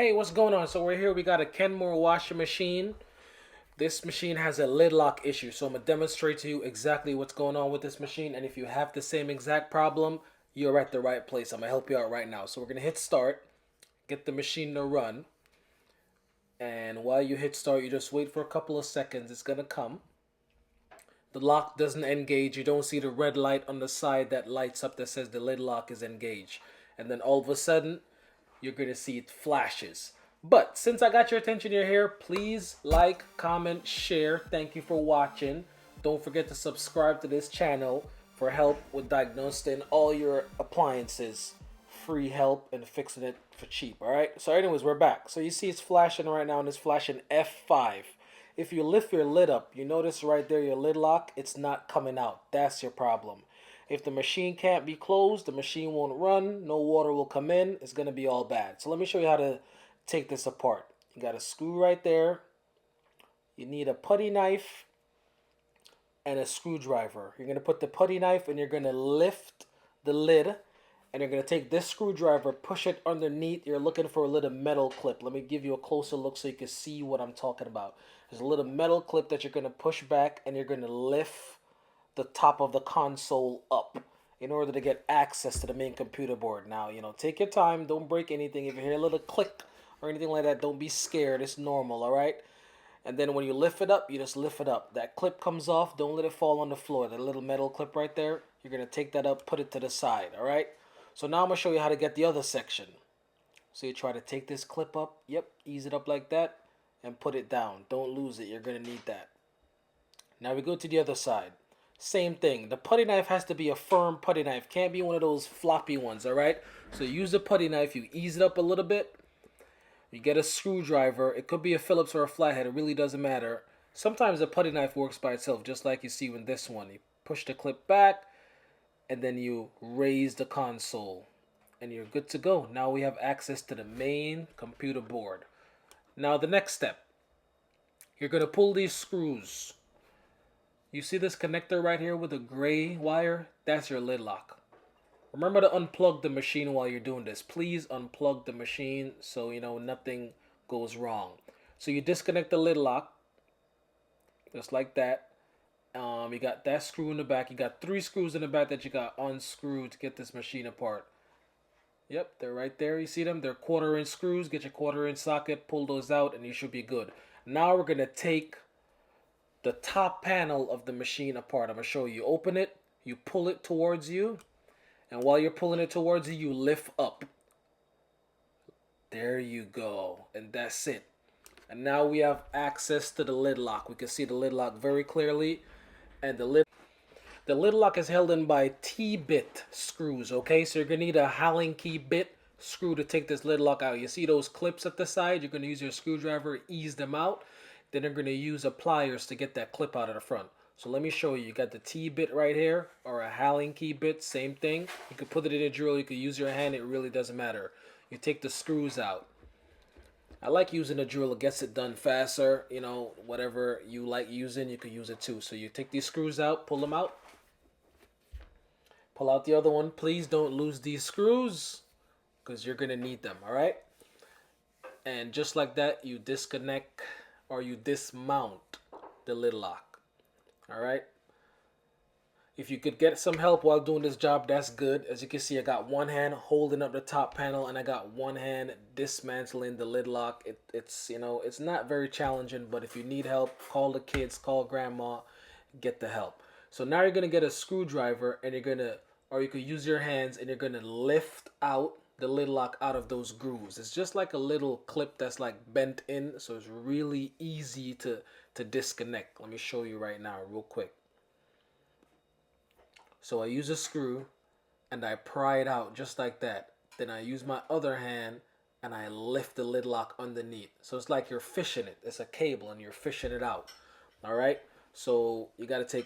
Hey, what's going on? So we're here. We got a Kenmore washing machine. This machine has a lid lock issue. So I'm gonna demonstrate to you exactly what's going on with this machine. And if you have the same exact problem, you're at the right place. I'm gonna help you out right now. So we're gonna hit start, get the machine to run. And while you hit start, you just wait for a couple of seconds. It's gonna come. The lock doesn't engage. You don't see the red light on the side that lights up that says the lid lock is engaged. And then all of a sudden, you're going to see it flashes. But since I got your attention, you're here, please like, comment, share. Thank you for watching. Don't forget to subscribe to this channel for help with diagnosing all your appliances. Free help and fixing it for cheap, all right? So anyways, we're back. So you see it's flashing right now, and it's flashing F5. If you lift your lid up, you notice right there your lid lock, it's not coming out. That's your problem. If the machine can't be closed, the machine won't run, no water will come in, it's going to be all bad. So let me show you how to take this apart. You got a screw right there. You need a putty knife and a screwdriver. You're going to put the putty knife and you're going to lift the lid, and you're going to take this screwdriver, push it underneath. You're looking for a little metal clip. Let me give you a closer look so you can see what I'm talking about. There's a little metal clip that you're going to push back, and you're going to lift the top of the console up in order to get access to the main computer board. Now, take your time. Don't break anything. If you hear a little click or anything like that, don't be scared. It's normal, all right? And then when you lift it up, you just lift it up. That clip comes off. Don't let it fall on the floor. The little metal clip right there, you're going to take that up, put it to the side, all right? So now I'm going to show you how to get the other section. So you try to take this clip up. Yep, ease it up like that and put it down. Don't lose it. You're going to need that. Now we go to the other side. Same thing. The putty knife has to be a firm putty knife. Can't be one of those floppy ones, all right? So use the putty knife. You ease it up a little bit. You get a screwdriver. It could be a Phillips or a flathead. It really doesn't matter. Sometimes the putty knife works by itself, just like you see in this one. You push the clip back, and then you raise the console. And you're good to go. Now we have access to the main computer board. Now the next step. You're going to pull these screws. You see this connector right here with a gray wire? That's your lid lock. Remember to unplug the machine while you're doing this. Please unplug the machine so nothing goes wrong. So you disconnect the lid lock, just like that. You got that screw in the back. You got 3 screws in the back that you got unscrewed to get this machine apart. Yep, they're right there. You see them? They're 1/4 inch screws. Get your 1/4 inch socket, pull those out, and you should be good. Now we're going to take the top panel of the machine apart. I'm going to show you. Open it, you pull it towards you, and while you're pulling it towards you, you lift up. There you go, and that's it. And now we have access to the lid lock. We can see the lid lock very clearly, and the lid lock is held in by T-bit screws, okay? So you're going to need a Allen key bit screw to take this lid lock out. You see those clips at the side? You're going to use your screwdriver, ease them out. Then you're going to use a pliers to get that clip out of the front. So let me show you. You got the T-bit right here, or a Allen key bit, same thing. You could put it in a drill. You could use your hand. It really doesn't matter. You take the screws out. I like using a drill. It gets it done faster. Whatever you like using, you could use it too. So you take these screws out, pull them out. Pull out the other one. Please don't lose these screws because you're going to need them, all right? And just like that, you disconnect or you dismount the lid lock, all right? If you could get some help while doing this job, that's good. As you can see, I got one hand holding up the top panel, and I got one hand dismantling the lid lock. It's not very challenging, but if you need help, call the kids, call grandma, get the help. So now you're going to get a screwdriver, and or you could use your hands, and you're going to lift out the lid lock out of those grooves. It's just like a little clip that's like bent in, so it's really easy to disconnect. Let me show you right now real quick. So I use a screw and I pry it out just like that. Then I use my other hand and I lift the lid lock underneath. So it's like you're fishing it. It's a cable and you're fishing it out. All right. So you got to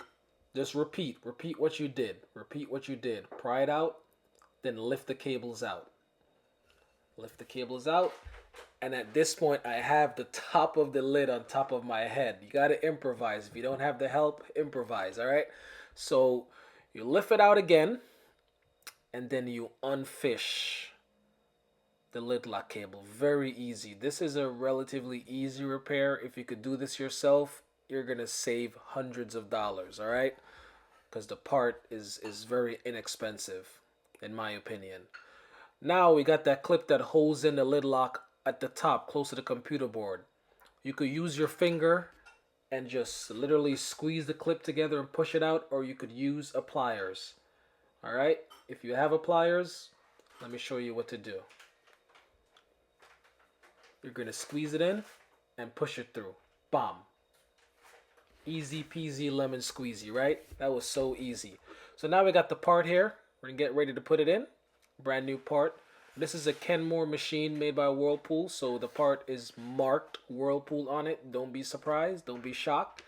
just repeat what you did. Repeat what you did. Pry it out, then lift the cables out. Lift the cables out. And at this point, I have the top of the lid on top of my head. You got to improvise. If you don't have the help, improvise. All right. So you lift it out again, and then you unfish the lid lock cable. Very easy. This is a relatively easy repair. If you could do this yourself, you're gonna save hundreds of dollars, all right? Because the part is very inexpensive, in my opinion. Now we got that clip that holds in the lid lock at the top, close to the computer board. You could use your finger and just literally squeeze the clip together and push it out, or you could use a pliers. All right, if you have a pliers, let me show you what to do. You're gonna squeeze it in and push it through. Bam. Easy peasy lemon squeezy, right? That was so easy. So now we got the part here. We're gonna get ready to put it in. Brand new part. This is a Kenmore machine made by Whirlpool, so the part is marked Whirlpool on it. Don't be surprised, don't be shocked.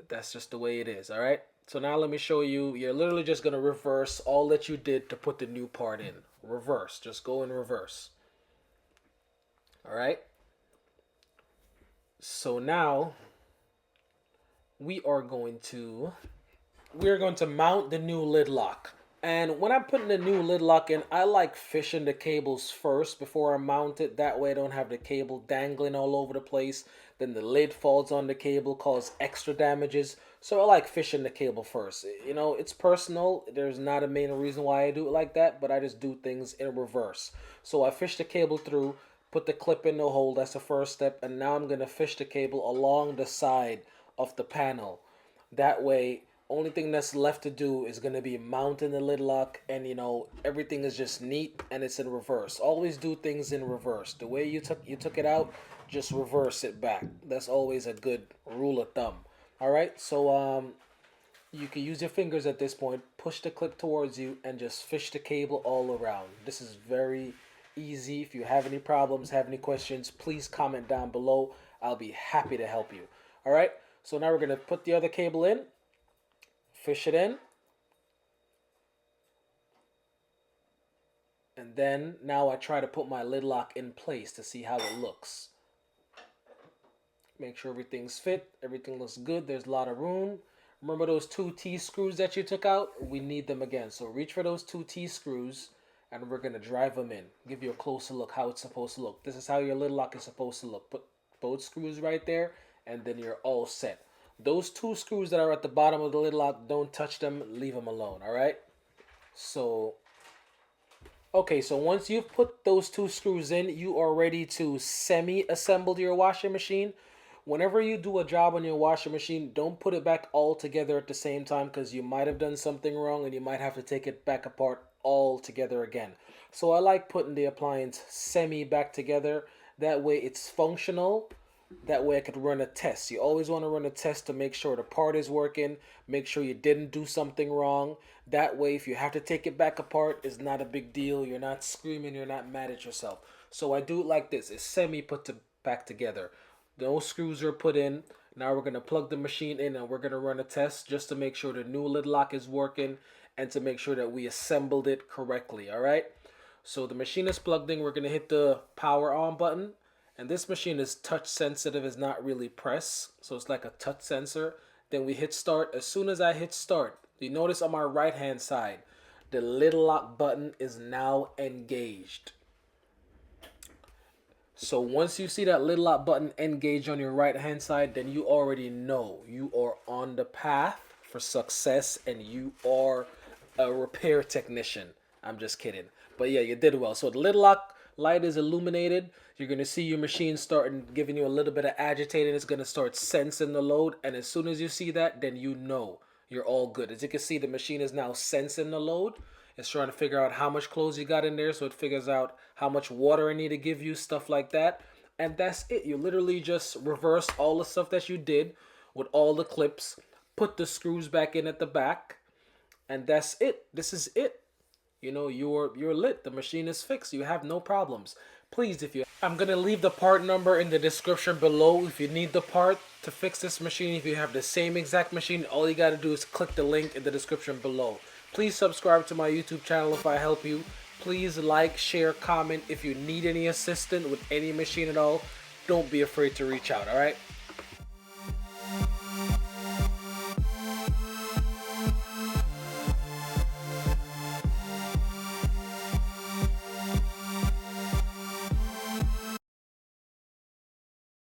That's just the way it is, all right? So now let me show you. You're literally just gonna reverse all that you did to put the new part in. Reverse, just go in reverse. All right? So now we're going to mount the new lid lock. And when I'm putting the new lid lock in, I like fishing the cables first before I mount it. That way I don't have the cable dangling all over the place. Then the lid falls on the cable, cause extra damages. So I like fishing the cable first. You know, it's personal. There's not a main reason why I do it like that, but I just do things in reverse. So I fish the cable through, put the clip in the hole. That's the first step. And now I'm going to fish the cable along the side of the panel. That way, only thing that's left to do is going to be mounting the lid lock, and you know, everything is just neat and it's in reverse. Always do things in reverse. The way you took it out, just reverse it back. That's always a good rule of thumb. All right, so you can use your fingers at this point, push the clip towards you and just fish the cable all around. This is very easy. If you have any problems, have any questions, please comment down below. I'll be happy to help you. All right, so now we're going to put the other cable in. Fish it in, and then now I try to put my lid lock in place to see how it looks. Make sure everything's fit, everything looks good, there's a lot of room. Remember those 2 T-screws that you took out? We need them again, so reach for those 2 T-screws and we're going to drive them in. Give you a closer look how it's supposed to look. This is how your lid lock is supposed to look. Put both screws right there and then you're all set. Those 2 screws that are at the bottom of the lid lock, don't touch them, leave them alone, all right? So, okay, so once you've put those 2 screws in, you are ready to semi-assemble your washing machine. Whenever you do a job on your washing machine, don't put it back all together at the same time, because you might have done something wrong and you might have to take it back apart all together again. So I like putting the appliance semi back together. That way it's functional. That way I could run a test. You always want to run a test to make sure the part is working. Make sure you didn't do something wrong. That way if you have to take it back apart, it's not a big deal. You're not screaming. You're not mad at yourself. So I do it like this. It's semi back together. Those screws are put in. Now we're going to plug the machine in and we're going to run a test just to make sure the new lid lock is working and to make sure that we assembled it correctly. All right. So the machine is plugged in. We're going to hit the power on button. And this machine is touch sensitive, is not really press. So it's like a touch sensor. Then we hit start. As soon as I hit start, you notice on my right hand side, the lid lock button is now engaged. So once you see that lid lock button engaged on your right hand side, then you already know you are on the path for success and you are a repair technician. I'm just kidding. But yeah, you did well. So the lid lock light is illuminated. You're going to see your machine starting giving you a little bit of agitating. It's going to start sensing the load. And as soon as you see that, then you know you're all good. As you can see, the machine is now sensing the load. It's trying to figure out how much clothes you got in there. So it figures out how much water I need to give you, stuff like that. And that's it. You literally just reverse all the stuff that you did with all the clips. Put the screws back in at the back. And that's it. This is it. You know, you're lit. The machine is fixed. You have no problems. Please, I'm going to leave the part number in the description below. If you need the part to fix this machine, if you have the same exact machine, all you got to do is click the link in the description below. Please subscribe to my YouTube channel if I help you. Please like, share, comment. If you need any assistance with any machine at all, don't be afraid to reach out, all right?